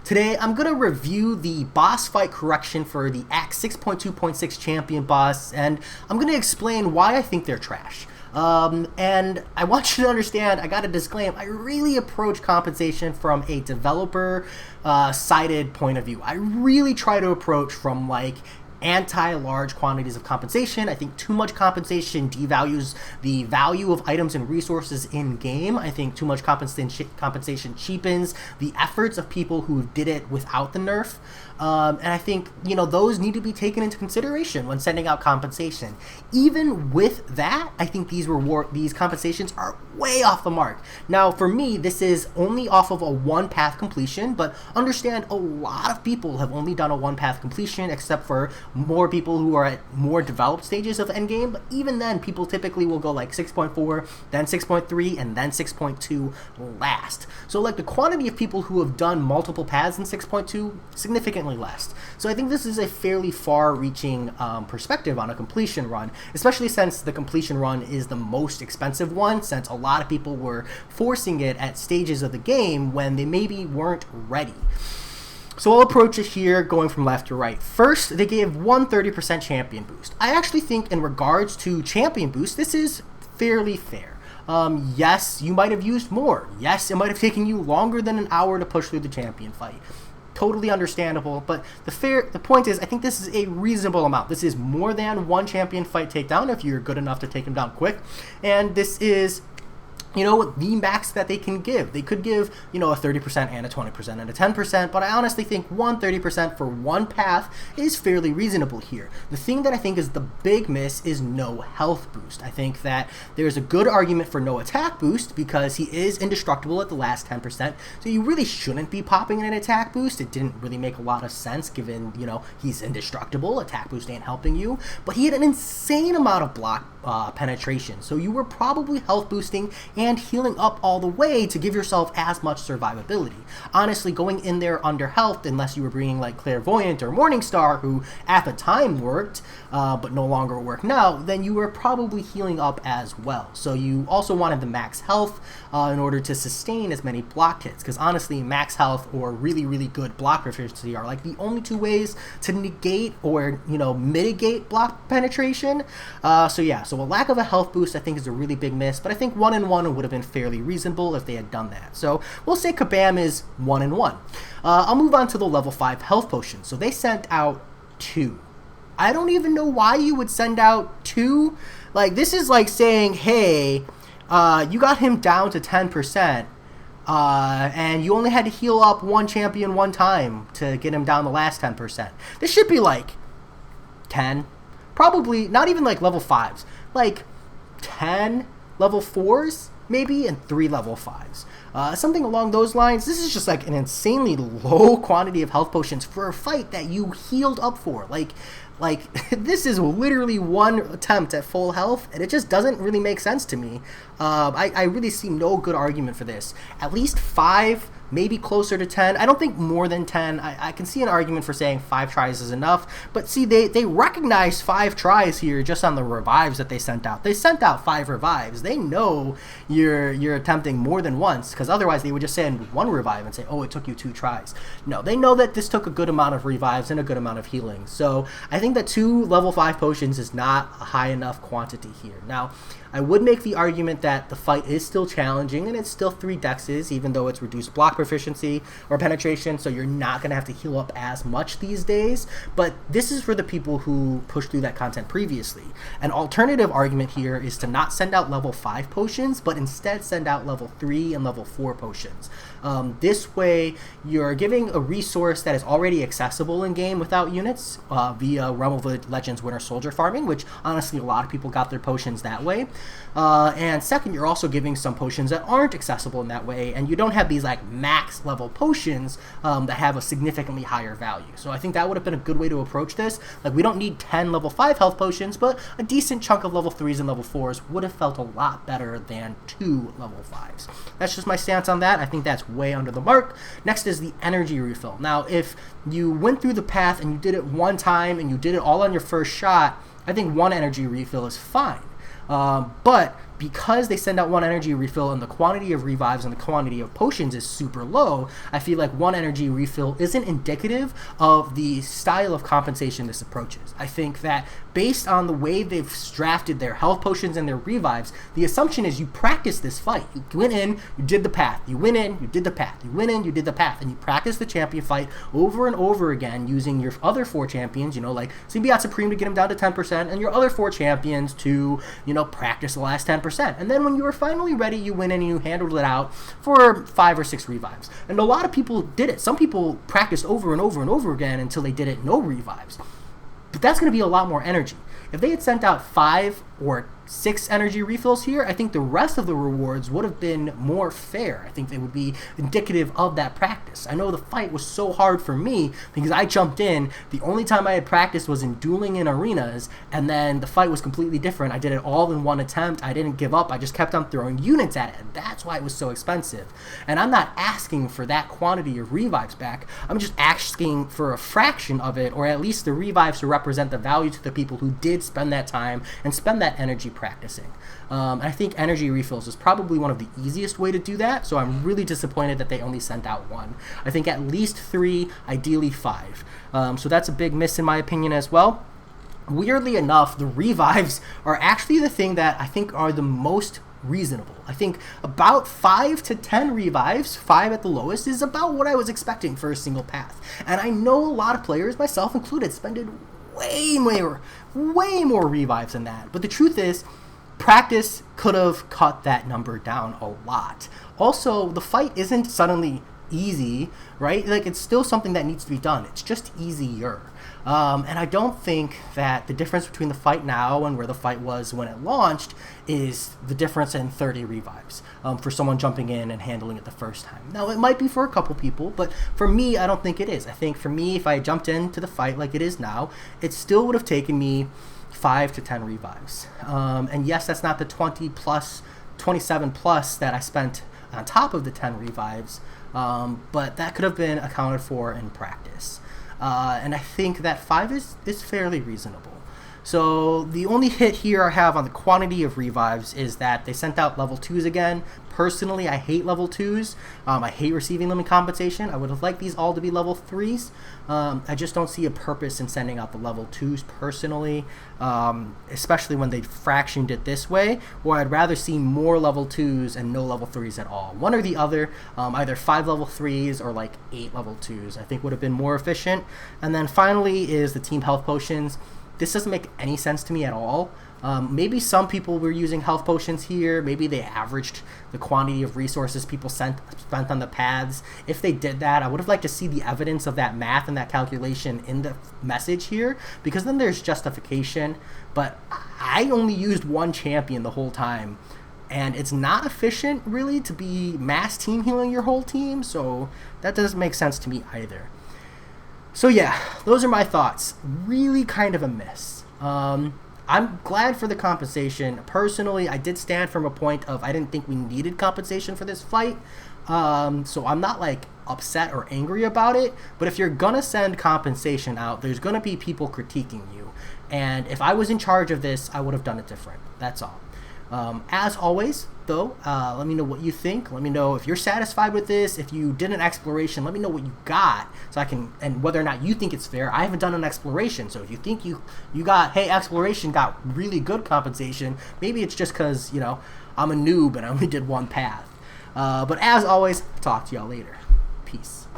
Today, I'm going to review the boss fight correction for the Act 6.2.6 champion boss, and I'm going to explain why I think they're trash. And I want you to understand, I got to disclaim, I really approach compensation from a developer sided point of view. I really try to approach from anti-large quantities of compensation. I think too much compensation devalues the value of items and resources in game. I think too much compensation cheapens the efforts of people who did it without the nerf. And I think, those need to be taken into consideration when sending out compensation. Even with that, I think these compensations are way off the mark. Now, for me, this is only off of a one-path completion, but understand a lot of people have only done a one-path completion, except for more people who are at more developed stages of endgame. But even then, people typically will go 6.4, then 6.3, and then 6.2 last. So the quantity of people who have done multiple paths in 6.2, significantly less. So I think this is a fairly far-reaching perspective on a completion run, especially since the completion run is the most expensive one, since a lot of people were forcing it at stages of the game when they maybe weren't ready. So I'll approach it here going from left to right. First, they gave 130% champion boost. I actually think in regards to champion boost, this is fairly fair. Yes, you might have used more. Yes, it might have taken you longer than an hour to push through the champion fight. Totally understandable, but the point is, I think this is a reasonable amount. This is more than one champion fight takedown if you're good enough to take him down quick, and this is the max that they can give. They could give, a 30% and a 20% and a 10%, but I honestly think 130% for one path is fairly reasonable here. The thing that I think is the big miss is no health boost. I think that there's a good argument for no attack boost because he is indestructible at the last 10%, so you really shouldn't be popping an attack boost. It didn't really make a lot of sense given, he's indestructible. Attack boost ain't helping you, but he had an insane amount of block penetration, so you were probably health boosting and healing up all the way to give yourself as much survivability. Honestly, going in there under health, unless you were bringing Clairvoyant or Morningstar, who at the time worked, but no longer work now, then you were probably healing up as well. So you also wanted the max health in order to sustain as many block hits, because honestly, max health or really, really good block proficiency are the only two ways to negate or, mitigate block penetration. So a lack of a health boost, I think, is a really big miss, but I think 1-1 would have been fairly reasonable if they had done that. So we'll say Kabam is 1-1. I'll move on to the level 5 health potions. So they sent out 2. I don't even know why you would send out 2. This is saying, hey, you got him down to 10%, and you only had to heal up one champion one time to get him down the last 10%. This should be 10. Probably not even level 5s. 10 level 4s, maybe, and 3 level 5s. Something along those lines. This is just an insanely low quantity of health potions for a fight that you healed up for. This is literally one attempt at full health, and it just doesn't really make sense to me. I really see no good argument for this. At least 5, maybe closer to 10. I don't think more than 10. I can see an argument for saying 5 tries is enough, but see, they recognize 5 tries here just on the revives that they sent out. They sent out 5 revives. They know you're attempting more than once, because otherwise they would just send 1 revive and say, oh, it took you 2 tries. No, they know that this took a good amount of revives and a good amount of healing. So I think that 2 level 5 potions is not a high enough quantity here. Now, I would make the argument that the fight is still challenging and it's still 3 dexes, even though it's reduced block proficiency or penetration, so you're not going to have to heal up as much these days. But this is for the people who pushed through that content previously. An alternative argument here is to not send out level 5 potions, but instead send out level 3 and level 4 potions. This way, you're giving a resource that is already accessible in game without units via Realm of Legends Winter Soldier farming, which honestly a lot of people got their potions that way. And second, you're also giving some potions that aren't accessible in that way, and you don't have these max level potions that have a significantly higher value. So I think that would have been a good way to approach this. We don't need 10 level 5 health potions, but a decent chunk of level 3s and level 4s would have felt a lot better than 2 level 5s. That's just my stance on that. I think that's way under the mark. Next is the energy refill. Now, if you went through the path and you did it one time and you did it all on your first shot, I think 1 energy refill is fine. But because they send out one energy refill and the quantity of revives and the quantity of potions is super low, I feel like one energy refill isn't indicative of the style of compensation this approaches. I think that based on the way they've drafted their health potions and their revives, the assumption is you practice this fight. You went in, you did the path. You went in, you did the path. You went in, you did the path. And you practice the champion fight over and over again using your other 4 champions, like Symbiote Supreme to get him down to 10%, and your other 4 champions to, practice the last 10%. And then when you were finally ready, you went in and you handled it out for 5 or 6 revives. And a lot of people did it. Some people practiced over and over and over again until they did it no revives. But that's going to be a lot more energy. If they had sent out 5 or 6 energy refills here, I think the rest of the rewards would have been more fair. I think they would be indicative of that practice. I know the fight was so hard for me because I jumped in. The only time I had practiced was in dueling in arenas, and then the fight was completely different. I did it all in one attempt. I didn't give up. I just kept on throwing units at it, and that's why it was so expensive. And I'm not asking for that quantity of revives back. I'm just asking for a fraction of it, or at least the revives to represent the value to the people who did spend that time and spend that energy practicing. I think energy refills is probably one of the easiest way to do that, so I'm really disappointed that they only sent out 1. I think at least 3, ideally 5. So that's a big miss in my opinion as well. Weirdly enough, the revives are actually the thing that I think are the most reasonable. I think about 5 to 10 revives, 5 at the lowest, is about what I was expecting for a single path. And I know a lot of players, myself included, spended way more revives than that. But the truth is, practice could have cut that number down a lot. Also, the fight isn't suddenly easy, right? Like, it's still something that needs to be done. It's just easier. And I don't think that the difference between the fight now and where the fight was when it launched is the difference in 30 revives for someone jumping in and handling it the first time. Now, it might be for a couple people, but for me, I don't think it is. I think for me, if I jumped into the fight like it is now, it still would have taken me 5 to 10 revives. And yes, that's not the 20 plus, 27 plus that I spent on top of the 10 revives, but that could have been accounted for in practice. And I think that 5 is fairly reasonable. So the only hit here I have on the quantity of revives is that they sent out level 2s again. Personally, I hate level 2s. I hate receiving them in compensation. I would have liked these all to be level 3s. I just don't see a purpose in sending out the level 2s personally, especially when they fractioned it this way, where I'd rather see more level 2s and no level 3s at all. One or the other, either 5 level 3s or like 8 level 2s, I think would have been more efficient. And then finally is the team health potions. This doesn't make any sense to me at all. Maybe some people were using health potions here. Maybe they averaged the quantity of resources people spent on the paths. If they did that, I would have liked to see the evidence of that math and that calculation in the message here, because then there's justification. But I only used 1 champion the whole time, and it's not efficient really to be mass team healing your whole team, so that doesn't make sense to me either. So yeah, those are my thoughts. Really kind of a miss. I'm glad for the compensation. Personally, I did stand from a point of I didn't think we needed compensation for this fight. So I'm not like upset or angry about it. But if you're gonna send compensation out, there's gonna be people critiquing you. And if I was in charge of this, I would have done it different. That's all. As always, though, let me know what you think. Let me know if you're satisfied with this. If you did an exploration, let me know what you got, so I can, and whether or not you think it's fair. I haven't done an exploration, so if you think you got, hey, exploration got really good compensation, maybe it's just because, I'm a noob and I only did 1 path. But as always, talk to y'all later. Peace.